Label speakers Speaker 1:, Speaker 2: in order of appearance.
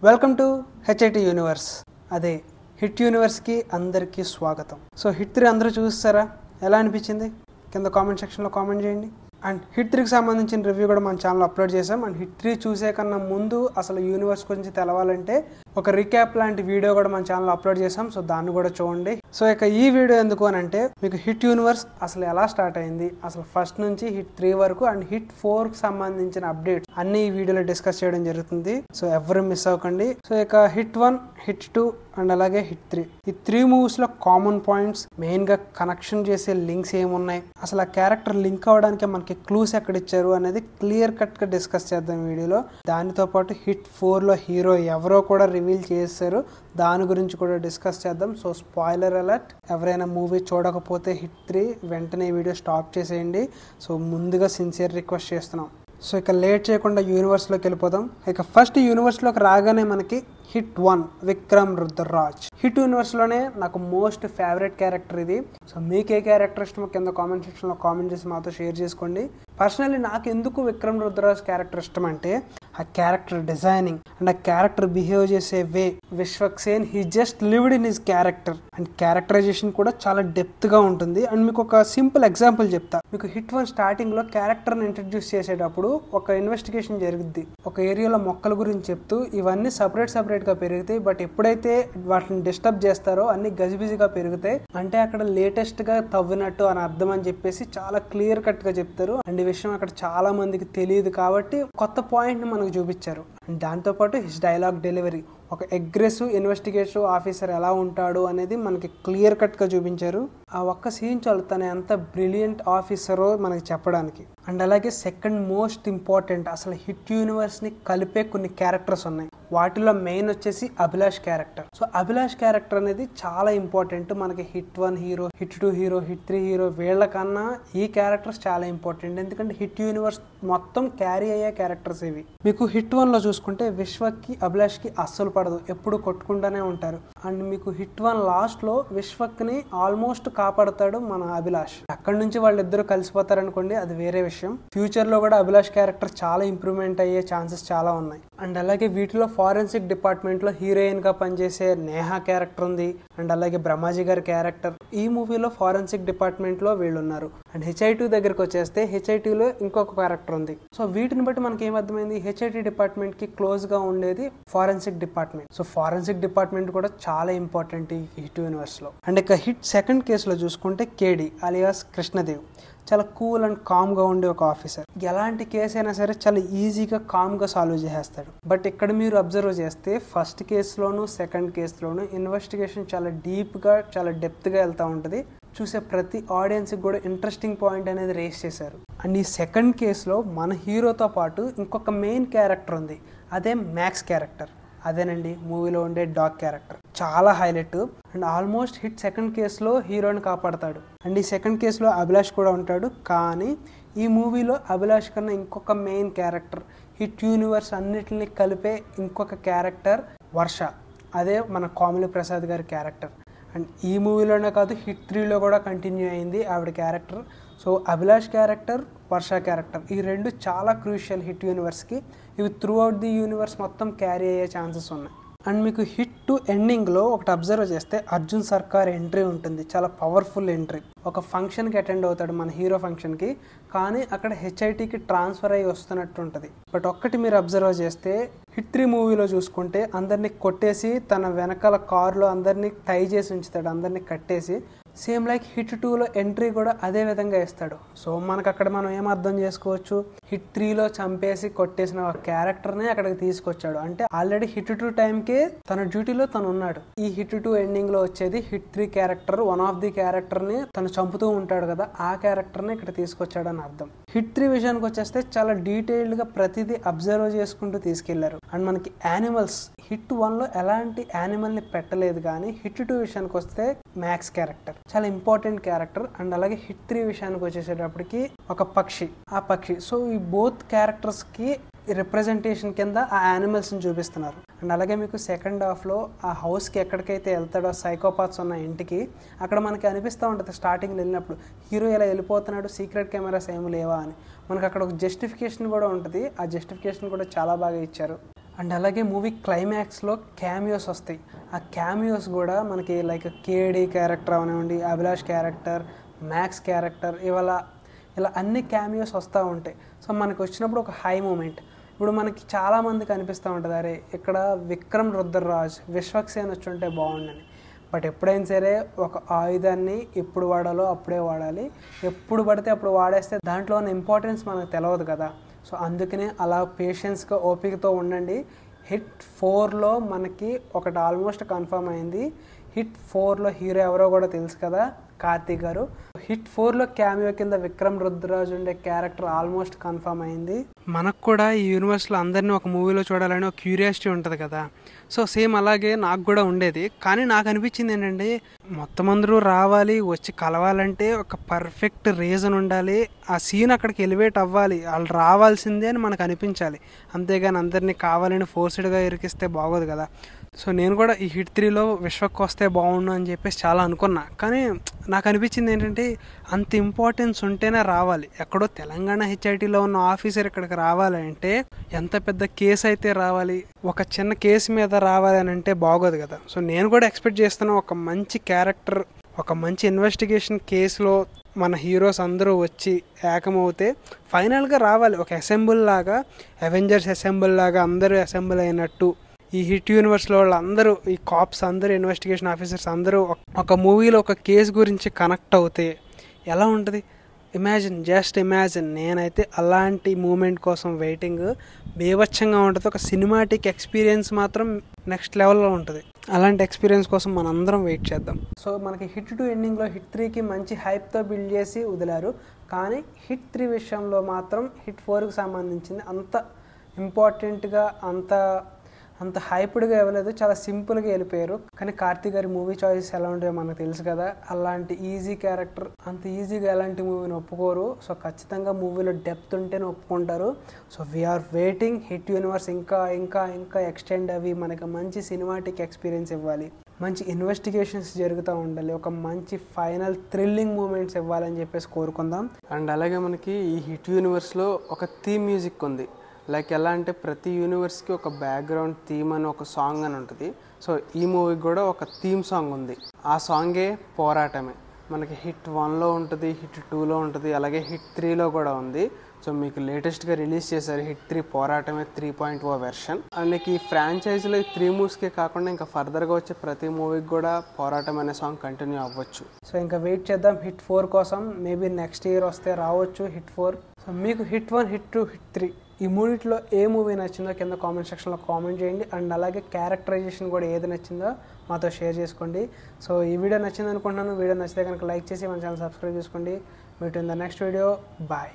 Speaker 1: Welcome to HIT universe. అదే hit యూనివర్స్కి అందరికీ స్వాగతం. సో హిట్ 3 అందరూ చూస్తారా? ఎలా అనిపించింది? కింద కామెంట్ సెక్షన్లో కామెంట్ చేయండి. అండ్ హిట్ 3కి సంబంధించిన రివ్యూ కూడా మన ఛానల్ అప్లోడ్ చేసాం. అండ్ హిట్ 3 చూసే కన్నా ముందు అసలు యూనివర్స్ గురించి తెలవాలంటే ఒక రీక్యాప్ లాంటి వీడియో కూడా మన ఛానల్ అప్లోడ్ చేసాం. సో దాన్ని కూడా చూడండి. సో ఇక ఈ వీడియో ఎందుకు అని అంటే మీకు హిట్ యూనివర్స్ అసలు ఎలా స్టార్ట్ అయింది, అసలు ఫస్ట్ నుంచి హిట్ 3 వరకు అండ్ హిట్ 4కి సంబంధించిన అప్డేట్స్ అన్ని ఈ వీడియోలో డిస్కస్ చేయడం జరుగుతుంది. సో ఎవరు మిస్ అవ్వకండి. సో ఇక హిట్ 1, హిట్ 2 అండ్ అలాగే హిట్ 3 ఈ 3 మూవీస్ లో కామన్ పాయింట్స్, మెయిన్ గా కనెక్షన్ చేసే లింక్స్ ఏమున్నాయి, అసలు ఆ క్యారెక్టర్ లింక్ అవడానికి మనకి క్లూస్ ఎక్కడ ఇచ్చారు అనేది క్లియర్ కట్ గా డిస్కస్ చేద్దాం వీడియోలో. దానితో పాటు హిట్ 4 లో హీరో ఎవరో కూడా రివీల్ చేశారు, దాని గురించి కూడా డిస్కస్ చేద్దాం. సో స్పాయిలర్ అలర్ట్, ఎవరైనా మూవీ చూడకపోతే హిట్ 3 వెంటనే వీడియో స్టాప్ చేసేయండి. సో ముందుగా సిన్సియర్ రిక్వెస్ట్ చేస్తున్నాం. సో ఇక లేట్ చేయకుండా యూనివర్స్లోకి వెళ్ళిపోదాం. ఇక ఫస్ట్ యూనివర్స్లోకి రాగానే మనకి హిట్ 1 విక్రమ్ రుద్రరాజ్. హిట్ యూనివర్స్లోనే నాకు మోస్ట్ ఫేవరెట్ క్యారెక్టర్ ఇది. సో మీకు ఏ క్యారెక్టర్ ఇష్టమో కింద కామెంట్ సెక్షన్లో కామెంట్ చేసి మాతో షేర్ చేసుకోండి. పర్సనల్లీ నాకు ఎందుకు విక్రమ్ రుద్రరాజ్ క్యారెక్టర్ ఇష్టం అంటే ఆ క్యారెక్టర్ డిజైనింగ్ అండ్ ఆ క్యారెక్టర్ బిహేవ్ చేసే way. Vishwak Sen he just lived in his character and characterization కూడా చాలా డెప్త్ గా ఉంటుంది. అండ్ మీకు ఒక సింపుల్ ఎగ్జాంపుల్ చెప్తా. మీకు హిట్ 1 స్టార్టింగ్ లో క్యారెక్టర్ ని ఇంట్రడ్యూస్ చేసేటప్పుడు ఒక ఇన్వెస్టిగేషన్ జరుగుద్ది. ఒక ఏరియాలో మొక్కల గురించి చెప్తూ ఇవన్నీ సపరేట్ గా పెరుగుతాయి, బట్ ఎప్పుడైతే వాటిని డిస్టర్బ్ చేస్తారో అన్ని గజిబిజిగా పెరుగుతాయి, అంటే అక్కడ లేటెస్ట్ గా తవ్వినట్టు అని అర్థం అని చెప్పేసి చాలా క్లియర్ కట్ గా చెప్తారు. అండ్ ఈ విషయం అక్కడ చాలా మందికి తెలియదు కాబట్టి కొత్త పాయింట్ ని మనకు చూపించారు. అండ్ దాంతో పాటు హిస్ డైలాగ్ డెలివరీ, ఒక అగ్రెసివ్ ఇన్వెస్టిగేటివ్ ఆఫీసర్ ఎలా ఉంటాడు అనేది మనకి క్లియర్ కట్ గా చూపించారు. ఆ ఒక్క సీన్ చాలు తను ఎంత బ్రిలియంట్ ఆఫీసరో మనకి చెప్పడానికి. అండ్ అలాగే సెకండ్ మోస్ట్ ఇంపార్టెంట్, అసలు హిట్ యూనివర్స్ ని కలిపే కొన్ని క్యారెక్టర్స్ ఉన్నాయి. వాటిలో మెయిన్ వచ్చేసి Abhilash character. So Abhilash character అనేది చాలా ఇంపార్టెంట్. మనకి hit 1 hero, hit 2 hero, hit 3 hero వీళ్ళకన్నా ఈ క్యారెక్టర్స్ చాలా ఇంపార్టెంట్. ఎందుకంటే హిట్ యూనివర్స్ మొత్తం క్యారీ అయ్యే క్యారెక్టర్స్ ఇవి. మీకు హిట్ 1 లో చూసుకుంటే విశ్వక్కి అభిలాష్కి అస్సలు పడదు, ఎప్పుడు కొట్టుకుంటూనే ఉంటారు. అండ్ మీకు హిట్ 1 లాస్ట్ లో విశ్వక్ ని ఆల్మోస్ట్ కాపాడుతాడు మన అభిలాష్. అక్కడ నుంచి వాళ్ళిద్దరూ కలిసిపోతారు అనుకోండి, అది వేరే విషయం. ఫ్యూచర్ లో కూడా అభిలాష్ క్యారెక్టర్ చాలా ఇంప్రూవ్మెంట్ అయ్యే ఛాన్సెస్ చాలా ఉన్నాయి. అండ్ అలాగే వీటిలో ఫారెన్సిక్ డిపార్ట్మెంట్ లో హీరోయిన్ గా పనిచేసే నేహా క్యారెక్టర్ ఉంది. అండ్ అలాగే బ్రహ్మాజీ గారి క్యారెక్టర్ ఈ మూవీలో ఫారెన్సిక్ డిపార్ట్మెంట్ లో వీళ్ళు ఉన్నారు. అండ్ హెచ్ఐటి దగ్గరికి వచ్చేస్తే హెచ్ఐటిలో ఇంకొక క్యారెక్టర్ ఉంది. సో వీటిని బట్టి మనకి ఏమర్థమైంది, హెచ్ఐటి డిపార్ట్మెంట్ కి క్లోజ్ గా ఉండేది forensic department. So forensic department కూడా చాలా ఇంపార్టెంట్ ఈ హిట్ యూనివర్స్ లో. అండ్ ఇక హిట్ సెకండ్ కేసులో చూసుకుంటే కేడి అలియాస్ కృష్ణదేవ్, చాలా కూల్ అండ్ కామ్ గా ఉండే ఒక ఆఫీసర్. ఎలాంటి కేసు అయినా సరే చాలా ఈజీగా కామ్ గా సాల్వ్ చేసేస్తాడు. బట్ ఇక్కడ మీరు అబ్జర్వ్ చేస్తే ఫస్ట్ కేసులోను సెకండ్ కేసులోను ఇన్వెస్టిగేషన్ చాలా డీప్ గా చాలా డెప్త్ గా వెళ్తా ఉంటది. చూసే ప్రతి ఆడియన్స్ కూడా ఇంట్రెస్టింగ్ పాయింట్ అనేది రేస్ చేశారు. అండ్ ఈ సెకండ్ కేసులో మన హీరోతో పాటు ఇంకొక మెయిన్ క్యారెక్టర్ ఉంది, అదే మ్యాక్స్ క్యారెక్టర్. అదేనండి మూవీలో ఉండే డాగ్ క్యారెక్టర్, చాలా highlight. And almost hit second కేసులో హీరోని కాపాడతాడు. అండ్ ఈ సెకండ్ కేసులో అభిలాష్ కూడా ఉంటాడు. కానీ ఈ మూవీలో అభిలాష్ కన్నా ఇంకొక మెయిన్ క్యారెక్టర్, హిట్ యూనివర్స్ అన్నిటిని కలిపే ఇంకొక క్యారెక్టర్ వర్ష. అదే మన కామిలి ప్రసాద్ గారి క్యారెక్టర్. అండ్ ఈ మూవీలోనే కాదు హిట్ 3లో కూడా కంటిన్యూ అయింది ఆవిడ క్యారెక్టర్. సో అభిలాష్ క్యారెక్టర్, వర్ష క్యారెక్టర్ ఈ రెండు చాలా క్రూషియల్ హిట్ యూనివర్స్కి. ఇవి త్రూ అవుట్ ది యూనివర్స్ మొత్తం క్యారీ అయ్యే ఛాన్సెస్ ఉన్నాయి. అండ్ మీకు హిట్ 2 ఎండింగ్లో ఒకటి అబ్జర్వ్ చేస్తే అర్జున్ సర్కార్ ఎంట్రీ ఉంటుంది, చాలా పవర్ఫుల్ ఎంట్రీ. ఒక ఫంక్షన్కి అటెండ్ అవుతాడు మన హీరో ఫంక్షన్కి, కానీ అక్కడ హెచ్ఐటికి ట్రాన్స్ఫర్ అయ్యి వస్తున్నట్టు ఉంటుంది. బట్ ఒక్కటి మీరు అబ్జర్వ్ చేస్తే హిట్ 3 మూవీలో చూసుకుంటే అందరినీ కొట్టేసి తన వెనకాల కారులో అందరినీ టై చేసి ఉంచుతాడు, అందరినీ కట్టేసి. సేమ్ లైక్ హిట్ 2లో ఎంట్రీ కూడా అదే విధంగా ఇస్తాడు. సో మనకు అక్కడ మనం ఏం అర్థం చేసుకోవచ్చు, హిట్ 3లో చంపేసి కొట్టేసిన ఒక క్యారెక్టర్ని అక్కడికి తీసుకొచ్చాడు. అంటే ఆల్రెడీ హిట్ 2 టైంకే తన డ్యూటీలో తను ఉన్నాడు. ఈ హిట్ 2 ఎండింగ్ లో వచ్చేది hit 3 character, one of the character ని తను చంపుతూ ఉంటాడు కదా, ఆ క్యారెక్టర్ ని ఇక్కడ తీసుకొచ్చాడు అని అర్థం. హిట్ 3 విషయానికి వచ్చేస్తే చాలా డీటెయిల్డ్ గా ప్రతిదీ అబ్జర్వ్ చేసుకుంటూ తీసుకెళ్లారు. అండ్ మనకి యానిమల్స్ హిట్ 1లో ఎలాంటి యానిమల్ ని పెట్టలేదు, కానీ హిట్ 2 విషయానికి వస్తే మ్యాక్స్ క్యారెక్టర్ చాలా ఇంపార్టెంట్ క్యారెక్టర్. అండ్ అలాగే హిట్ 3 విషయానికి వచ్చేసేటప్పటికి ఒక పక్షి, ఆ పక్షి. సో ఈ బోత్ క్యారెక్టర్స్ కి రిప్రజెంటేషన్ కింద ఆ యానిమల్స్ ని చూపిస్తున్నారు. అండ్ అలాగే మీకు సెకండ్ హాఫ్ లో ఆ హౌస్ కి ఎక్కడికైతే వెళ్తాడో సైకోపాత్స్ ఉన్న ఇంటికి, అక్కడ మనకి అనిపిస్తూ ఉంటుంది స్టార్టింగ్ వెళ్ళినప్పుడు హీరో ఇలా వెళ్ళిపోతున్నాడు, సీక్రెట్ కెమెరాస్ ఏమి లేవా అని. మనకు అక్కడ ఒక జస్టిఫికేషన్ కూడా ఉంటుంది, ఆ జస్టిఫికేషన్ కూడా చాలా బాగా ఇచ్చారు. అండ్ అలాగే మూవీ క్లైమాక్స్లో క్యామియోస్ వస్తాయి. ఆ క్యామియోస్ కూడా మనకి లైక్ కేడి క్యారెక్టర్ అవనివ్వండి, అభిలాష్ క్యారెక్టర్, మ్యాక్స్ క్యారెక్టర్, ఇలా అన్ని క్యామియోస్ వస్తూ ఉంటాయి. సో మనకు వచ్చినప్పుడు ఒక హై మూమెంట్. ఇప్పుడు మనకి చాలామందికి అనిపిస్తూ ఉంటుంది, అరే ఇక్కడ విక్రమ్ రుద్రరాజ్, విశ్వక్సేన్ వచ్చి ఉంటే బాగుండని. బట్ ఎప్పుడైనా సరే ఒక ఆయుధాన్ని ఎప్పుడు వాడాలో అప్పుడే వాడాలి. ఎప్పుడు పడితే అప్పుడు వాడేస్తే దాంట్లో ఉన్న ఇంపార్టెన్స్ మనకు తెలియదు కదా. సో అందుకనే అలా పేషెన్స్గా ఓపికతో ఉండండి. హిట్ 4లో మనకి ఒకటి ఆల్మోస్ట్ కన్ఫర్మ్ అయింది. హిట్ 4లో హీరో ఎవరో కూడా తెలుసు కదా, కార్తీక్ గారు. హిట్ 4లో క్యామియో కింద విక్రమ్ రుద్రరాజ్ ఉండే క్యారెక్టర్ ఆల్మోస్ట్ కన్ఫర్మ్ అయింది. మనకు కూడా ఈ యూనివర్స్లో అందరినీ ఒక మూవీలో చూడాలని ఒక క్యూరియాసిటీ ఉంటుంది కదా. సో సేమ్ అలాగే నాకు కూడా ఉండేది. కానీ నాకు అనిపించింది ఏంటంటే, మొత్తం అందరూ రావాలి, వచ్చి కలవాలంటే ఒక పర్ఫెక్ట్ రీజన్ ఉండాలి. ఆ సీన్ అక్కడికి ఎలివేట్ అవ్వాలి, వాళ్ళు రావాల్సిందే అని మనకు అనిపించాలి. అంతేగాని అందరినీ కావాలని ఫోర్స్డ్గా ఇరికిస్తే బాగోదు కదా. సో నేను కూడా ఈ హిట్ 3లో విశ్వక్ వస్తే బాగుండు అని చెప్పేసి చాలా అనుకున్నా. కానీ నాకు అనిపించింది ఏంటంటే, అంత ఇంపార్టెన్స్ ఉంటేనే రావాలి. ఎక్కడో తెలంగాణ హెచ్ఐటీలో ఉన్న ఆఫీసర్ ఇక్కడికి రావాలంటే ఎంత పెద్ద కేసు అయితే రావాలి, ఒక చిన్న కేసు మీద రావాలి అని అంటే బాగోదు కదా. సో నేను కూడా ఎక్స్పెక్ట్ చేస్తున్నా, ఒక మంచి క్యారెక్టర్, ఒక మంచి ఇన్వెస్టిగేషన్ కేసులో మన హీరోస్ అందరూ వచ్చి ఏకమవుతే ఫైనల్గా రావాలి. ఒక అసెంబుల్ లాగా, అవెంజర్స్ అసెంబుల్ లాగా అందరూ అసెంబుల్ అయినట్టు ఈ హిట్ యూనివర్స్లో వాళ్ళందరూ, ఈ కాప్స్ అందరూ, ఇన్వెస్టిగేషన్ ఆఫీసర్స్ అందరూ ఒక మూవీలో ఒక కేసు గురించి కనెక్ట్ అవుతే ఎలా ఉంటుంది? Just imagine. నేనైతే అలాంటి మూమెంట్ కోసం వెయిటింగ్. బేవచ్చంగా ఉంటుంది. ఒక సినిమాటిక్ ఎక్స్పీరియన్స్ మాత్రం నెక్స్ట్ లెవెల్లో ఉంటుంది. అలాంటి ఎక్స్పీరియన్స్ కోసం మనందరం వెయిట్ చేద్దాం. సో మనకి హిట్ 2 ఎండింగ్లో హిట్ 3కి మంచి హైప్తో బిల్డ్ చేసి వదిలారు. కానీ హిట్ 3 విషయంలో మాత్రం హిట్ 4కి సంబంధించింది అంత ఇంపార్టెంట్గా, అంత హైప్డ్గా ఇవ్వలేదు. చాలా సింపుల్గా వెళ్ళిపోయారు. కానీ కార్తీక్ గారి మూవీ చాయిస్ ఎలా ఉంటాయో మనకు తెలుసు కదా. అలాంటి ఈజీ క్యారెక్టర్ అంత ఈజీగా ఎలాంటి మూవీని ఒప్పుకోరు. సో ఖచ్చితంగా మూవీలో డెప్త్ ఉంటేనే ఒప్పుకుంటారు. So we are waiting. Hit universe ఇంకా ఇంకా ఇంకా ఎక్స్టెండ్ అవి మనకి మంచి సినిమాటిక్ ఎక్స్పీరియన్స్ ఇవ్వాలి, మంచి ఇన్వెస్టిగేషన్స్ జరుగుతూ ఉండాలి, ఒక మంచి ఫైనల్ థ్రిల్లింగ్ మూమెంట్స్ ఇవ్వాలని చెప్పేసి కోరుకుందాం. అండ్ అలాగే మనకి ఈ హిట్ యూనివర్స్లో ఒక థీమ్ మ్యూజిక్ ఉంది. లైక్ ఎలా అంటే, ప్రతి యూనివర్స్కి ఒక బ్యాక్గ్రౌండ్ థీమ్ అని ఒక సాంగ్ అని ఉంటుంది. సో ఈ మూవీకి కూడా ఒక థీమ్ సాంగ్ ఉంది. ఆ సాంగే పోరాటమే. మనకి హిట్ 1లో ఉంటుంది, హిట్ 2లో ఉంటుంది, అలాగే హిట్ 3లో కూడా ఉంది. సో మీకు లేటెస్ట్గా రిలీజ్ చేశారు హిట్ 3 పోరాటమే 3.0 వెర్షన్. అండ్ ఈ ఫ్రాంచైజీలో ఈ 3 మూవీస్కే కాకుండా ఇంకా ఫర్దర్గా వచ్చే ప్రతి మూవీకి కూడా పోరాటం అనే సాంగ్ కంటిన్యూ అవ్వచ్చు. సో ఇంకా వెయిట్ చేద్దాం హిట్ 4 కోసం. మేబీ నెక్స్ట్ ఇయర్ వస్తే రావచ్చు హిట్ 4. సో మీకు హిట్ 1, హిట్ 2, హిట్ 3 ఈ మూడిట్లో ఏ మూవీ నచ్చిందో కింద కామెంట్ సెక్షన్లో కామెంట్ చేయండి. అండ్ అలాగే క్యారెక్టరైజేషన్ కూడా ఏది నచ్చిందో మాతో షేర్ చేసుకోండి. సో ఈ వీడియో నచ్చింది అనుకుంటున్నాను. వీడియో నచ్చితే కనుక లైక్ చేసి మన ఛానల్ సబ్స్క్రైబ్ చేసుకోండి. Meet in the next video. Bye.